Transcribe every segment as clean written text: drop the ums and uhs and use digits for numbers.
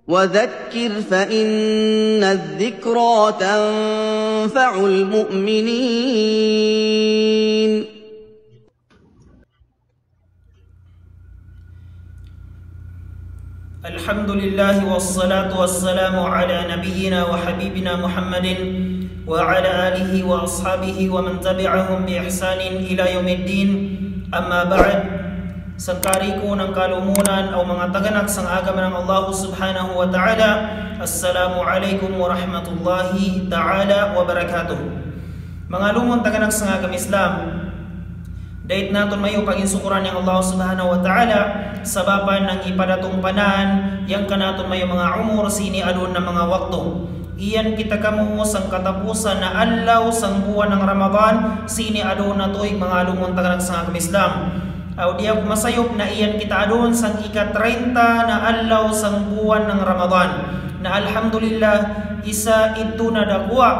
وذكر فإن الذكرى تنفع المؤمنين. الحمد لله والصلاة والسلام على نبينا وحبيبنا محمد وعلى آله وأصحابه ومن تبعهم بإحسان إلى يوم الدين. أما بعد, sangkari ko ng kalumunan o mga taganak sang agama ng Allah subhanahu wa ta'ala. Assalamu alaikum wa rahmatullahi ta'ala wa barakatuh. Mga lumon taganak sang agama Islam, dahit naton mayo panginsukuran ng Allah subhanahu wa ta'ala sababan ng ipadatong panan yang kanaton mayo mga umur sini adun na mga waktu. Iyan kita kamu sang katapusan na alaw sang buwan ng Ramadan sini adun na tuig mga lumon taganak sang agama Islam. Aw di ako masayop na iyan kita adun sang ika-30 na alaw sang buwan ng Ramadan na alhamdulillah isa ito na dakwa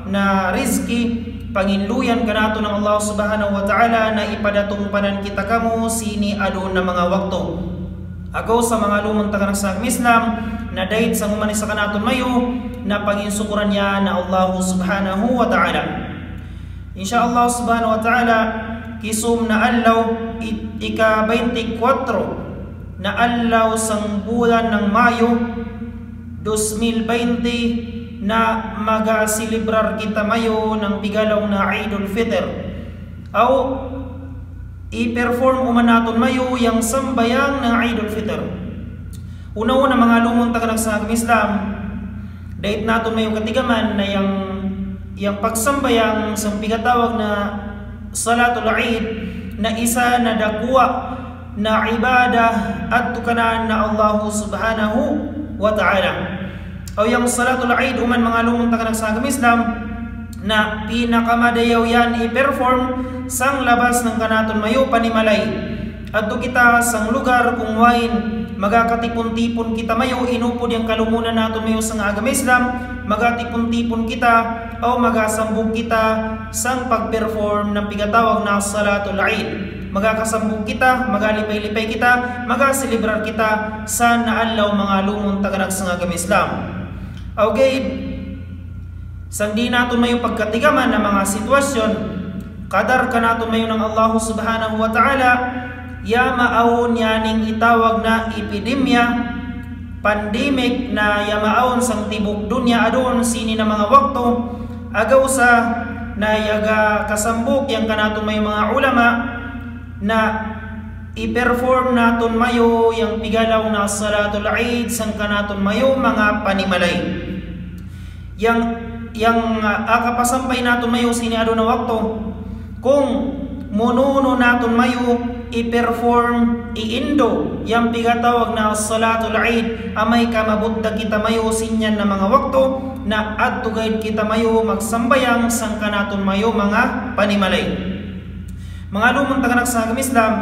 na rizki panginluyan kanato ng Allah subhanahu wa ta'ala na ipadatong panan kita kamo sini adun na mga wakto. Ako sa mga lumang taganak sa Islam na dahil sa umanis sa kanaton mayo na panginsukuran niya na Allah subhanahu wa ta'ala. Insyaallah subhanahu wa ta'ala kisum na alaw ika-24 na alaw sang bulan ng Mayo 2020 na magasilibrar kita mayo ng pigalaw na Eidul Fitr aw i-perform umanaton mayo yung sambayang ng Eidul Fitr. Una-una mga lumong taganak sa Islam, dahil naton mayo katigaman na yung pagsambayang sang pigatawag na Salatul Eid na isa na dakwa na ibadah at tukanan na Allah subhanahu wa ta'ala. O yung Salatul Eid uman mga lumong taganak sa Islam na pinakamadayaw yan i-perform sang labas ng kanaton mayo panimalay. At kita sang lugar kung wain magakatipon-tipon kita mayo inupod yung kalumunan naton mayo sang agama Islam, magatipon-tipon kita o magasambog kita sang pag-perform ng pigatawag na Salatul Eid. Magakasambog kita, magalipay-lipay kita, magasilibrar kita sa naalaw mga lumong taganak sang agama Islam. Okay, sang di naton mayo pagkatigaman ng mga sitwasyon, kadar ka naton mayo ng Allah subhanahu wa ta'ala, ya maawon yaning itawag na epidemya, pandemic na yamaawon sang tibok dunya adon sini na mga wakto, agaw sa na yaga kasambok yang kanaton mayo mga ulama na i-perform naton mayo yung pigalaw na Salatul Eid sang kanaton mayo mga panimalay. Yang akapasampay naton mayo sini adon na wakto, kung mununo naton mayo i-perform iindo yung pigatawag na Salatul Eid, amay kamabudda kita mayo sinyan na mga wakto na adtugay kita mayo magsambayang sang kanaton mayo mga panimalay. Mga lumang taganak sa Islam,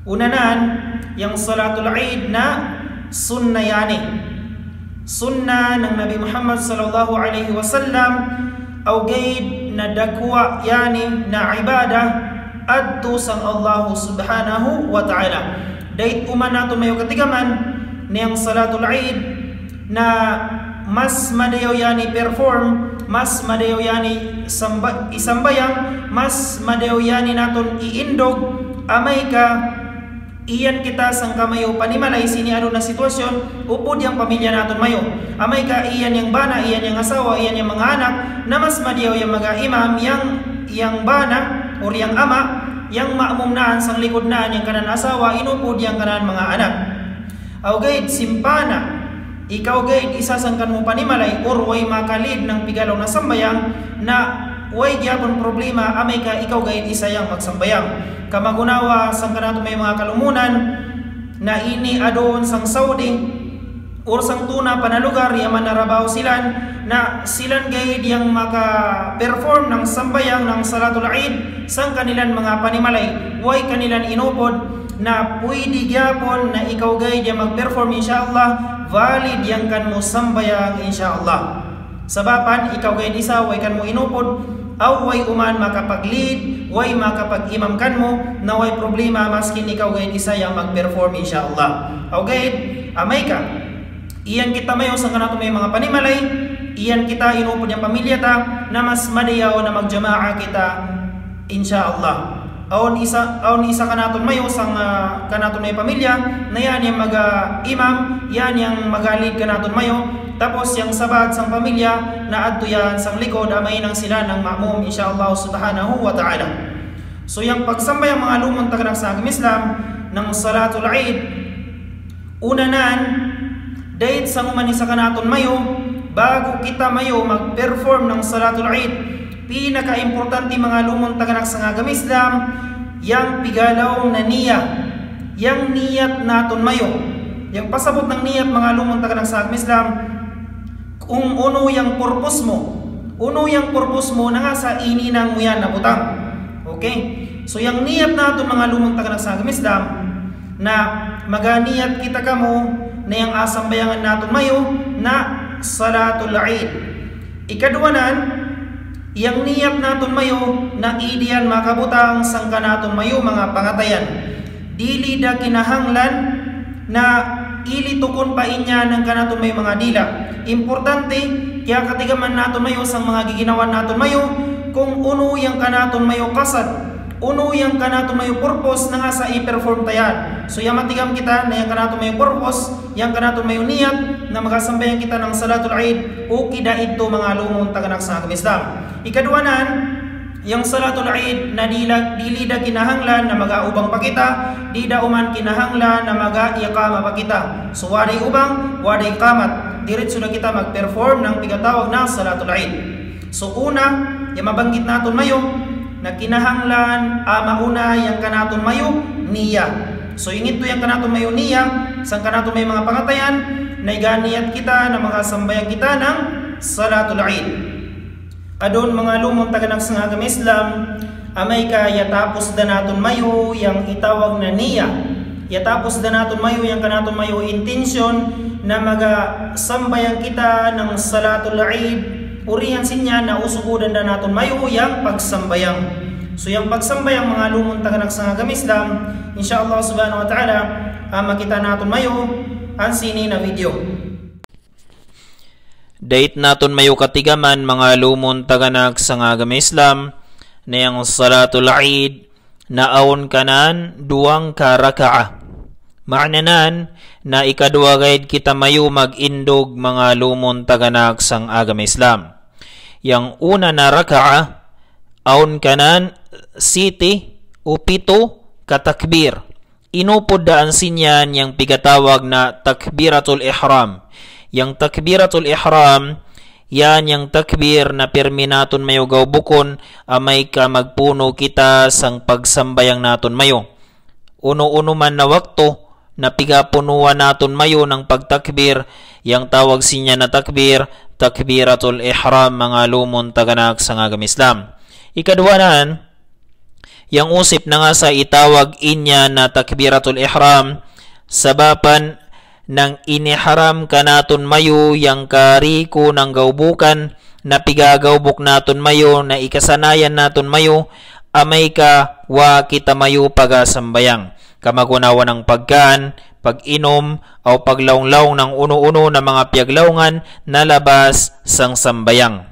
unanan yung Salatul Eid na sunna yani, sunna ng Nabi Muhammad sallallahu alaihi wasallam, aw gaid na dakwa yani na ibadah adto sang Allah subhanahu wa ta'ala. Dahil umanato mayo katigaman niyang Salatul Eid na mas madayaw yani perform, mas madayaw yani isambayang, mas madayaw yani naton iindog, amay ka iyan kita sang kamayo panimalay sini ano na sitwasyon, upod yung pamilya naton mayo, amay ka iyan yung bana, iyan yung asawa, iyan yung mga anak, na mas madayaw yung mga imam yang bana or yang ama, yang maamumnaan sang likod naan yung kanan asawa, inupod yung kanan mga anak. Aw gayd simpana, ikaw gayd isa sang kanmo panimalay or way makalid ng pigalaw na sambayang na way gyapon problema, amay ka ikaw gayd isa yang magsambayang. Kamagunawa sang kanato may mga kalumunan na ini adon sang Saudi or sang tuna panalugar yaman narabaw silan na silan gayd yang maka-perform ng sambayang ng Salatul Eid sang kanilan mga panimalay, way kanilan inupod na pwede gyapon na ikaw gayd yang mag-perform insyaallah, valid yang kan mo sambayang insyaallah. Sabapan ikaw gayd isa way kan mo inupod aw way uman makapag-lead, way makapag-imam kan mo na way problema maskin ikaw gayd isa yang mag-perform insyaallah. Aw gayd amay ka Iyan kita mayo sa kanato may mga panimalay, iyan kita inupod yung pamilya ta na mas madayaw na magjamaa kita insyaallah. Aon isa kanaton mayo sang kanaton may pamilya na yan yung imam, yan yung magalid kanaton mayo, tapos yung sabat sang pamilya na adto yan sang likod amay nang sila ng ma'mum insyaallah subhanahu wa ta'ala. So yung pagsambay ang mga lumon taganang sa agam Islam ng Salatul Eid, unanan dahil sa umani sa kanaton mayo, bago kita mayo mag-perform ng Salatul Eid, pinaka-importante mga lumon taganang sa agam Islam, yang pigalaw na niya, yang niyat naton mayo, yang pasabot ng niyat mga lumon taganang sa agam Islam, kung uno yung purpose mo na nga sa ininang mo yan na butang. Okay? So yung niyat naton mga lumon taganang sa agam Islam, na maganiyat kita kamo na yung asambayangan naton mayo na Salatul Eid. Ikaduanan, yang niyat naton mayo na idiyan makabutang sang kanaton mayo mga pangatayan. Dili da kinahanglan na ilitukon pa inya ng kanaton mayo mga dila. Importante kaya katigaman naton mayo sang mga giginawan naton mayo kung uno yang kanaton mayo kasad, uno yang kanaton mayo purpose na nga sa i-perform tayan. So yung matigam kita na yung kanaton mayo purpose, yung kanaton mayo niyat na magasambayan kita ng Salatul Eid, o kida ito mga lumon taganang sa agam Islam. Ikaduanan, yung Salatul Eid na dili da kinahanglan na magaubang pa kita, di da uman kinahanglan na mag-iqama pa kita. So waday ubang, waday kamat, diretso na kita mag-perform ng pigatawag na Salatul Eid. So una, yung mabanggit naton mayo na kinahanglan mauna yung kanaton mayo niya. So yung ito yung kanaton mayo niya, sang kanaton may mga pangatayan na iganiyat kita na magasambayan kita ng Salatul Eid. Adon mga lumon taganang sa agam Islam, amay ka yatapos da naton mayo yang itawag na niya. Yatapos da naton mayo yang kanaton mayo intention na magasambayan kita ng Salatul Eid. Urihan sinya na usugudan da naton mayo yang pagsambayang. So yung pagsambayang mga lumon taganang sa agam Islam, insyaallah subhanahu wa ta'ala, makita naton mayo ang sini na video. Date naton mayo katigaman mga lumon taganag sa agam Islam na yung Salatul Eid na aon kanan duwang karaka'a. Maananan na ikadua gaid kita mayo mag-indog mga lumon taganag sa agam Islam. Yang una na raka'a aon kanan siti o pito katakbir. Inupod daan sinyan yang pigatawag na takbiratul ihram. Yang takbiratul ihram, yan yung takbir na pirmi naton mayo gawbukon amay ka magpuno kita sang pagsambayang naton mayo. Uno-uno man na wakto na pigapunuan naton mayo ng pagtakbir, yang tawag sinya na takbir, takbiratul ihram mga lumon taganag sa agam Islam. Ikaduanan, yang usip na nga sa itawag inya na takbiratul ihram, sabapan nang iniharam ka naton mayo yang kariko ng gawbukan na pigagawbuk naton mayo na ikasanayan naton mayo amay ka wa kita mayo pagasambayang. Kamagunawa ng pagkaan, pag-inom o paglaong-laong ng uno-uno na mga piyaglawngan na labas sang sambayang.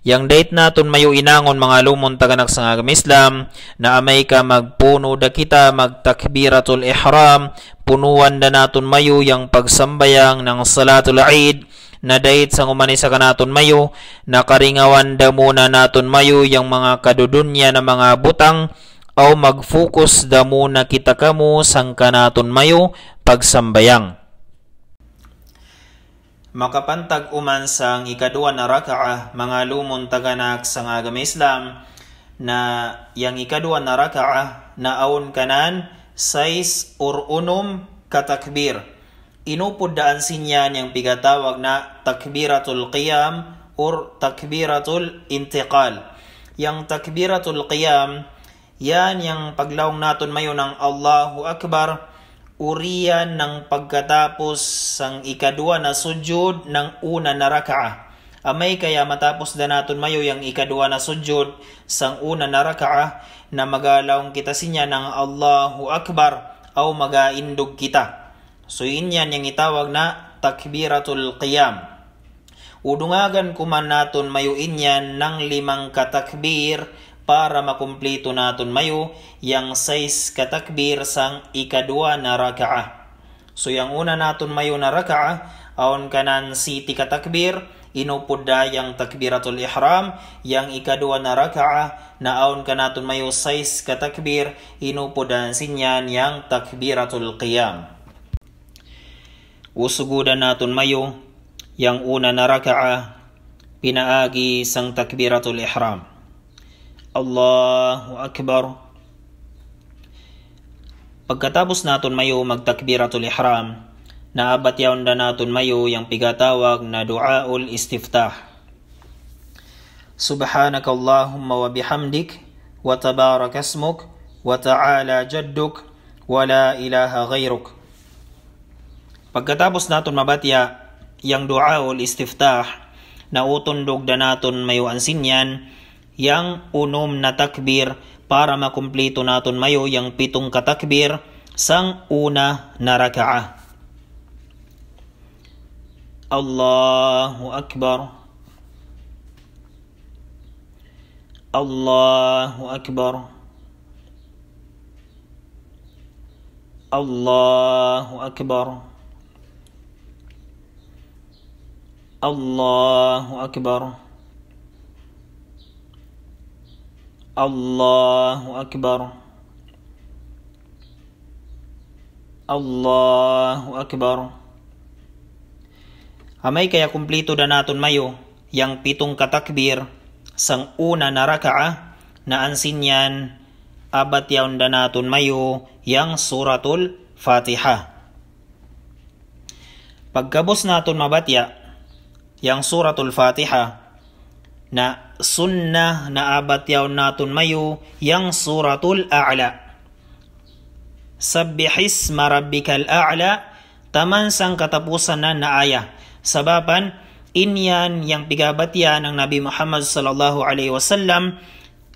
Yang date naton mayo inangon mga lumon taganag sa agam Islam na amay ka magpuno da kita magtakbiratul ihram, punuan da naton mayo yang pagsambayang ng Salatul Eid na date sang umani sa kanaton mayo na karingawan da muna naton mayo yang mga kadudunya na mga butang o mag-focus da muna kita kamo sang kanaton mayo pagsambayang. Makapantag uman sang ikadua na raka'a mga lumon taganag sa agam Islam na yang ikadua na raka'a na aon kanan 6 or 1 katakbir. Inupod daan sinyan yang pigatawag na takbiratul qiyam or takbiratul intiqal. Yang takbiratul qiyam, yan yung paglawang naton mayo ng Allahu Akbar, uriyan ng pagkatapos sang ikadua na sujud ng una na raka'a. Amay kaya matapos da naton mayo yung ikadua na sujud sang una na raka'a na magalawang kita sinya ng Allahu Akbar o magaindog kita. So yun yan yung itawag na takbiratul qiyam. Udungagan kuman naton mayo inyan ng 5 katakbir para makumplito naton mayo yang 6 katakbir sang ikadua na raka'ah. So yang una naton mayo na raka'ah, aon kanan siti katakbir, inupod da yang takbiratul ihram. Yang ikadua na raka'ah, na aon ka naton mayo 6 katakbir, inupod da sinyan yang takbiratul qiyam. Usugudan naton mayo yang una na raka'ah, pinaagi sang takbiratul ihram. Allahu Akbar. Pagkatapos naton mayo magtakbiratul ihram, naabat yaon da naton mayo yang pigatawag na du'aul istiftah. Subhanaka Allahumma wa bihamdik, wa tabarak asmuk, wa ta'ala jadduk, wa la ilaha ghayruk. Pagkatapos naton mabatya yang du'aul istiftah, na utundog da naton mayo ansinyan yang 6 na takbir para makumplito naton mayo yang 7 katakbir sang una na raka'ah. Allahu Akbar. Allahu Akbar. Allahu Akbar. Allahu Akbar. Allahu Akbar. Allahu Akbar. Amay kaya kumplito da naton mayo yang 7 katakbir sang una na raka'ah, na ansinyan abat yaon da naton mayo yang suratul Fatiha. Pagkabos naton mabatya yang suratul Fatiha, na sunnah na abat yaon naton mayo yang suratul A'la. Sabbihisma rabbikal a'la, taman sang katapusan na aya. Sababan inyan yang pigabatya ng Nabi Muhammad sallallahu alaihi wasallam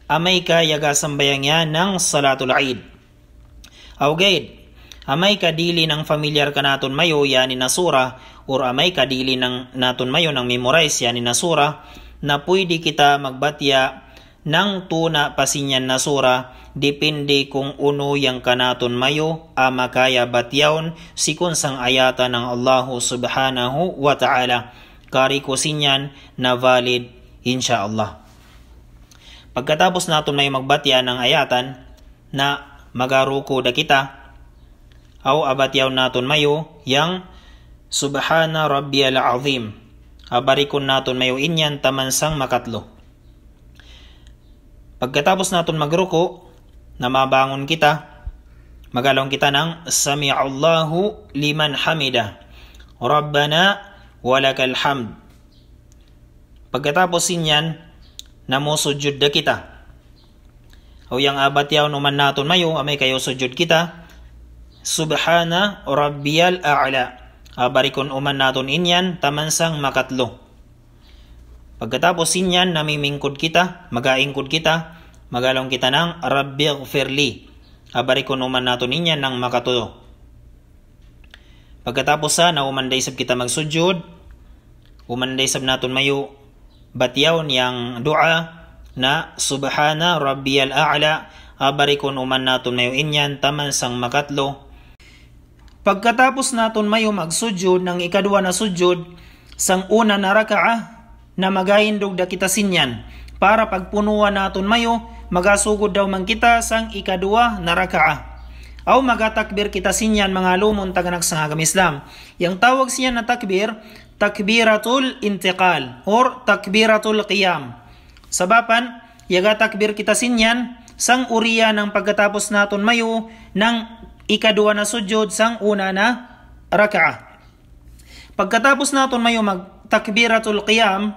amay ka yaga sambayangya ng salatul Eid. Awgaid, amay ka dili ng familiar ka naton mayo yani na sura, or amay ka dili ng naton mayo ng memorize yani na sura, na pwede kita magbatya ng tuna pasinyan na sura, depende kung uno yang kanaton mayo amakaya batyaon sikun sang ayata ng Allah subhanahu wa ta'ala. Kari ko sinyan na valid insyaallah. Pagkatapos naton may magbatya ng ayatan na magaruko da kita, aw abatyaw naton mayo yang subhana rabbiyal azim, abarikon naton mayo inyan taman sang makatlo. Pagkatapos naton magruko, na mabangon kita, magalong kita ng sami'allahu liman hamida, rabbana walakal hamd. Pagkatapos inyan, namusujud da kita. O yang abatyaw numan naton mayo, amay kayo sujud kita, subhana rabbiyal a'la, abarikon uman naton inyan tamansang makatlo. Pagkatapos inyan, namimingkod kita, magaingkod kita, magalong kita ng rabbighfirli, abarikon uman naton inyan ng makatulo. Pagkatapos na umandaysab kita magsujud, umandaysab naton mayo batyaw niyang dua na subhana rabbiyal a'la, abarikon uman naton mayo inyan tamansang makatlo. Pagkatapos naton mayo magsujud ng ikadua na sujud sang una na raka'ah, na magahindog da kita sinyan para pagpunuan naton mayo magasugod daw man kita sang ikadua na raka'ah. Aw magatakbir kita sinyan mga lumon taganak sa agam Islam. Yang tawag siya na takbir, takbiratul intiqal or takbiratul qiyam. Sabapan, yaga takbir kita sinyan sang uriya ng pagkatapos naton mayo ng ikadua na sujud sang una na raka'ah. Pagkatapos naton mayo mag takbiratul qiyam,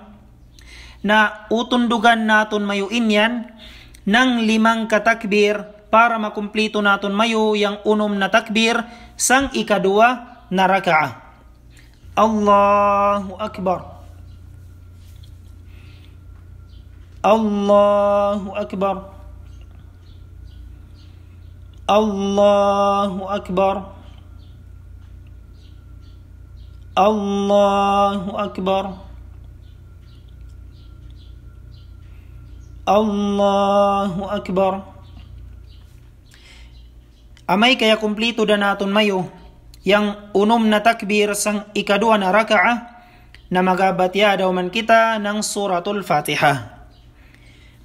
na utundugan naton mayo inyan ng 5 katakbir para makumplito naton mayo yang 6 na takbir sang ikadua na raka'ah. Allahu Akbar. Allahu Akbar. Allahu Akbar. Allahu Akbar. Allahu Akbar. Amay kaya kumplito da naton mayo yang unom na takbir sang ikadua na raka'a na magabatya daw man kita ng suratul Fatiha.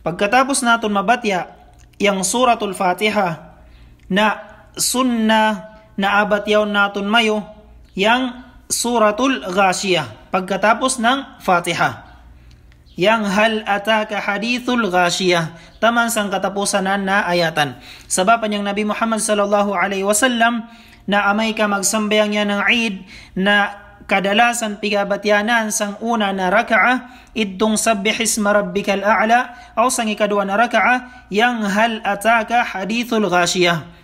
Pagkatapos naton mabatya yang suratul Fatiha na sunnah na abatyaw naton mayo yang suratul Ghashiyah pagkatapos ng Fatiha. Yang hal ataka hadithul Ghashiyah taman sang katapusanan na ayatan. Sabab niyang Nabi Muhammad sallallahu alaihi wasallam na amay ka magsambayang yan ng Eid na kadalasan pigabatyanan sang una na raka'a idtong sabbihisma rabbikal a'la o sang ikadua na raka'a yang hal ataka hadithul Ghashiyah.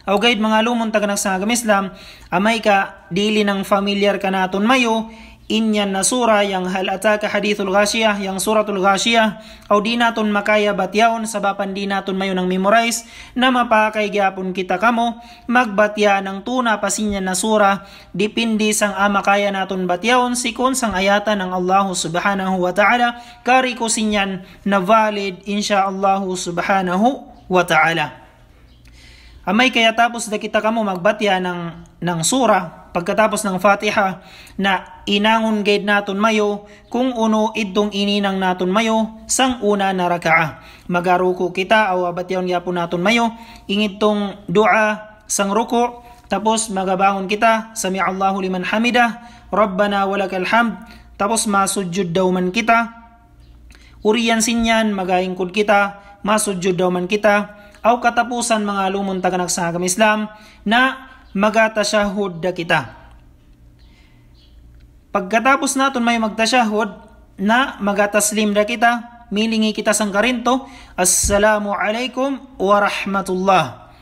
O guide mga lumon taganag sa agam Islam, amay ka dili ng familiar ka naton mayo, inyan na sura yang hal ataka hadithul Ghashiyah, yang suratul Ghashiyah, o di naton makaya batyaon, sabapan di naton mayo ng memorize, na mapakay gyapon kita kamo, magbatya ng tuna pasinyan na sura, dipindi sang amakaya naton batyaon, sikon sang ayatan ng Allah subhanahu wa ta'ala, kari ko sinyan na valid insya Allah subhanahu wa ta'ala. Amay kaya tapos na kita kamo magbatya ng sura pagkatapos ng Fatiha na inangon guide naton mayo kung uno idtong ininang naton mayo sang una na raka'a. Magaruko kita o abatyaon yapon naton mayo ingid tong dua sang ruko tapos magabangon kita sami Allahu liman hamidah Rabbana walakal hamd tapos masujud daw man kita uriyan sinyan magaingkod kita masujud daw man kita aw katapusan mga lumon taganag sa agam Islam na magatasyahud da kita. Pagkatapos naton may magtasyahud na magataslim da kita, milingi kita sang karinto, Assalamu alaikum wa rahmatullah.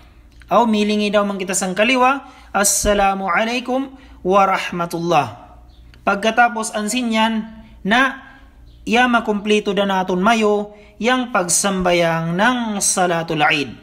Aw milingi daw man kita sang kaliwa, Assalamu alaikum wa rahmatullah. Pagkatapos ansin yan na makumplito da naton mayo yang pagsambayang ng salatul Eid.